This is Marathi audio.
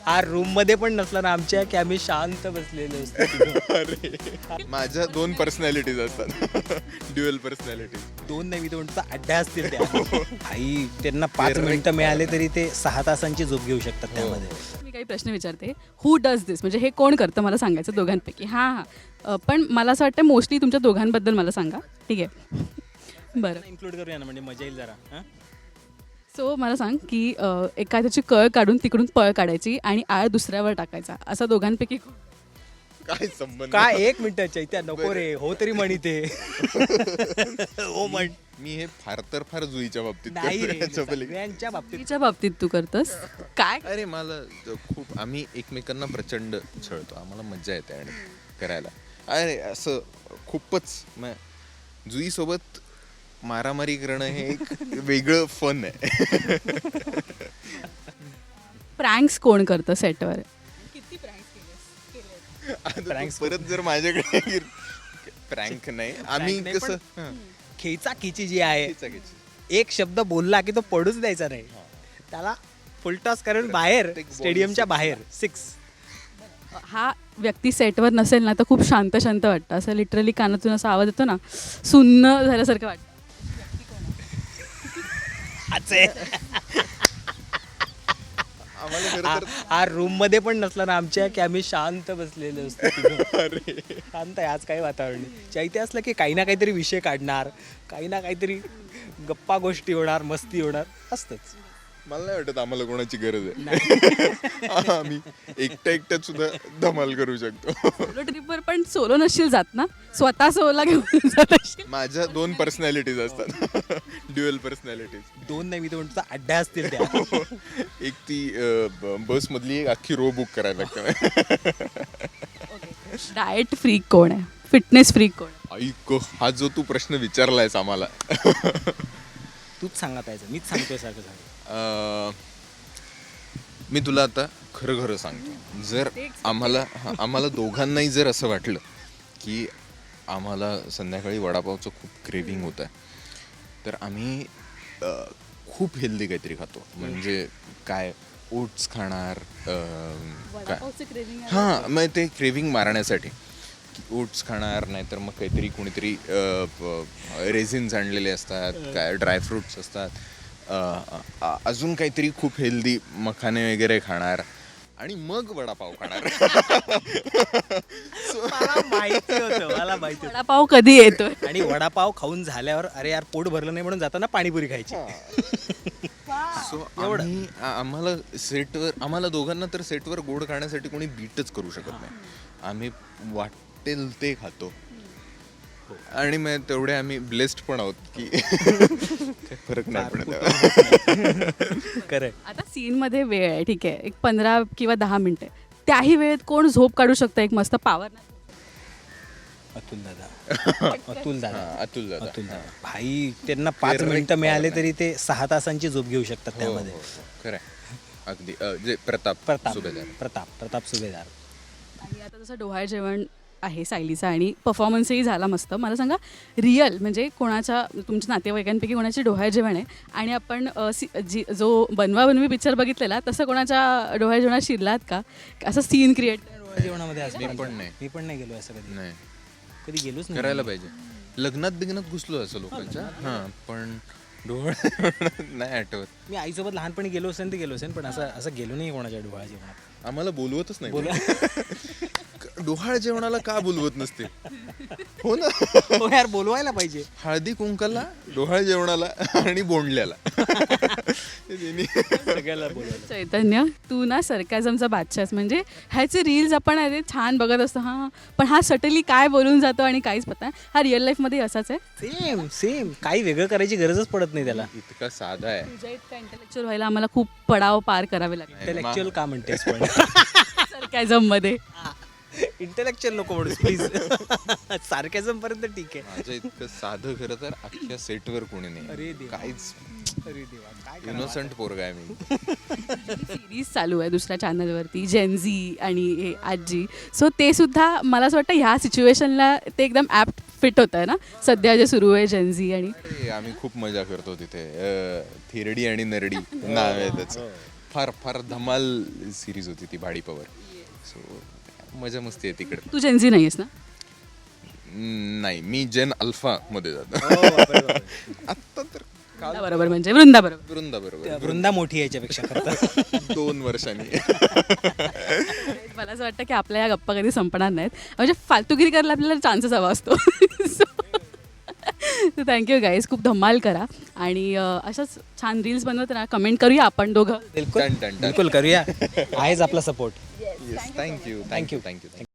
हा रूम मध्ये पण नसला ना आमच्या की आम्ही शांत बसलेलो असतो. अरे माझ्या 2 पर्सनॅलिटीज असतात. Dual personalities. 2 नाही मी म्हणतो अड्डा असतील त्या. आई त्यांना 5 मिनिटं मिळाले तरी ते 6 तासांची झोप घेऊ शकतात त्यामध्ये. मी काही प्रश्न विचारते. हू डज दिस, म्हणजे हे कोण करतं मला सांगायचं दोघांपैकी. हां पण मला असं वाटतं मोस्टली तुमच्या दोघांबद्दल मला सांगा. ठीक आहे बरं. इन्क्लूड करूया ना म्हणजे मजा येईल जरा. हां सो मला सांग की एखाद्याची कळ काढून तिकडून पळ काढायची आणि आळ दुसऱ्यावर टाकायचा, असा दोघांपैकी कोण? काय संबंध? काय 1 मिनिट चैत्या नको रे हो तरी म्हणी ते. हो म्हण. मी हे फार तर फार जुईच्या बाबतीत नाही करतो, रे याच्या पलीकडे. सगळ्यांच्या बाबतीत. तिच्या बाबतीत तू करतोस काय? अरे मला खूप आम्ही एकमेकांना प्रचंड छळतो. आम्हाला मजा येते आणि करायला. अरे असं खूपच जुई सोबत मारामारी करणं हे एक वेगळं फन आहे. प्रँक्स कोण करतं सेटवर? आता तू परत जर माझ्याकडे प्रँक नाही आम्ही नाही, कसं खेचा खिची जी आहे खिचाखिची. एक शब्द बोलला की तो पडूच द्यायचा नाही. त्याला फुलटॉस करून बाहेर प्रत्येक स्टेडियमच्या ball बाहेर 6. हा व्यक्ती सेटवर नसेल ना तर खूप शांत शांत वाटतं, असं लिटरली कानातून असा आवाज येतो ना, सुन्न झाल्यासारखं वाटतं. आम्हाला खरं तर हा रूम मध्ये पण नसला ना आमच्या की आम्ही शांत बसलेलो असतो. शांत आहे आज काही वातावरण नाही. चैत्य असलं की काही ना काहीतरी विषय काढणार, काही ना काहीतरी गप्पा गोष्टी होणार, मस्ती होणार असतंच. मला नाही वाटत आम्हाला कोणाची गरज आहे. आम्ही एकट्यात सुद्धा धमाल करू शकतो. सोलो ट्रिपवर पण सोलो नसशील जात ना, स्वतः सोला घेऊन जात असशील. माझ्या 2 पर्सनॅलिटीज असतात. Dual personalities. 2 नाही मी म्हणतो अड्डा असतील त्या. एक ती बस मधली एक अख्खी रो बुक करायला लागते. डाएट फ्रीक कोण आहे? फिटनेस फ्रीक कोण आहे? ऐक हा जो तू प्रश्न विचारलायस आम्हाला, तूच सांगत आहे मीच सांगतोय सारखं सारखं. मी तुला आता खरं खरं सांगतो. जर आम्हाला दोघांनाही जर असं वाटलं की आम्हाला संध्याकाळी वडापावचं खूप क्रेविंग होत आहे, तर आम्ही खूप हेल्दी काहीतरी खातो. म्हणजे काय ओट्स खाणार, काय हां मग ते क्रेविंग मारण्यासाठी ओट्स खाणार, नाहीतर मग काहीतरी कोणीतरी रेझिन्स आणलेले असतात, काय ड्रायफ्रुट्स असतात, अजून काहीतरी खूप हेल्दी मखाने वगैरे खाणार आणि मग वडापाव खाणार. मला माहिती होतं. वडापाव कधी येतोय? आणि वडापाव खाऊन झाल्यावर अरे यार पोट भरलं नाही म्हणून जाताना पाणीपुरी खायची. सो आम्हाला दोघांना तर सेटवर गोड खाण्यासाठी कोणी बीटच करू शकत नाही. आम्ही वाटेल ते खातो. आणि मग तेवढे आम्ही ब्लेस्ड पण आहोत की काही फरक नाही पडत. करेक्ट. आता सीनमध्ये वेळ आहे, ठीक आहे, एक 15 किंवा 10 मिनिटं, त्याही वेळेत कोण झोप काढू शकतं एक मस्त पॉवर? अतुल दादा. अतुल दादा. भाई त्यांना 5 मिनिटं मिळाले तरी ते 6 तासांची झोप घेऊ शकतात त्यामध्ये. खरं अगदी. जे प्रताप सुभेदार. आणि आता जसं डोहाळे जेवण आहे सायलीचा आणि परफॉर्मन्सही झाला मस्त. मला सांगा रिअल म्हणजे कोणाच्या तुमच्या नातेवाईकांपैकी कोणाची डोहाळे जेवण आहे आणि आपण जो बनवा बनवी पिक्चर बघितलेला तसं कोणाच्या डोहाळे जेवणात शिरलात का? असं सीन क्रिएट जेवणामध्ये मी पण नाही गेलो असं कधी. नाही कधी गेलोच नाही. करायला पाहिजे. लग्नात बिग्नात घुसलो असं लोकांच्या. हां पण डोळ नाही आठवत. मी आईसोबत लहानपणी गेलो असेल तर गेलो असेल, पण असं गेलो नाही कोणाच्या डोहाळ्या जेवणात. आम्हाला बोलवतच नाही. डोहाळ जेवणाला का बोलवत नसते? हो ना. हो यार बोलवायला पाहिजे. हळदी कुंकाला, डोहाळ जेवणाला आणि बोंडल्याला सगळ्याला बोलवायला. चैतन्य, तू ना सरकाझमचा बादशाहच. म्हणजे ह्याचे रील्स आपण अरे छान बघत असतो, हां, पण हा सटली काय बोलून जातो आणि काहीच पता नाही. हा रिअल लाईफमध्ये असाच आहे? सेम काही वेगळं करायची गरजच पडत नाही त्याला. इतका साधा आहे. तुझ्या इतका इंटेलेक्च्युअल व्हायला आम्हाला खूप पडाव पार करावे लागले इंटेलेक्च्युअल का म्हणतेस पण? सरकाझममध्ये. इंटेलेक्च्युअल नको म्हणूस प्लीज. सार्कॅझम पर्यंत ठीक आहे. माझं इतकं साधं खरं तर अख्ख्या सेटवर कोणी नाही. अरे देवा. काहीच अरे देवा काय इनोसंट पोरगा आहे मी. सिरीज चालू आहे दुसऱ्या चॅनलवरती, जेनझी आणि हे आजी. सो ते सुद्धा मला असं वाटतं ह्या सिच्युएशनला ते एकदम ॲप्ट फिट होत आहे ना सध्या जे सुरू आहे जेनझी. आणि आम्ही खूप मजा करतो तिथे. थिरडी आणि नरडी नाव आहे त्याचं. फार फार धमाल सिरीज होती ती भाडी पवर. सो मजा मस्ती आहे तिकडे. तू जेन्झी नाही आहेस ना? नाही, मी जेन अल्फा मध्ये जातो आत्ता तर. बरोबर, म्हणजे वृंदा बरोबर. वृंदा बरोबर. वृंदा मोठी आहे याच्यापेक्षा खरं 2 वर्षांनी. मला असं वाटतं की आपल्या या गप्पा कधी संपणार नाहीत. म्हणजे फालतूगिरी करायला आपल्याला चान्सेस हवा असतो. तर थँक्यू गाईज, खूप धमाल करा आणि अशाच छान रील्स बनवत राहा. कमेंट करूया आपण दोघं. बिलकुल Done, done, done. बिलकुल करूया. आहेच आपला सपोर्ट. Yes, thank you.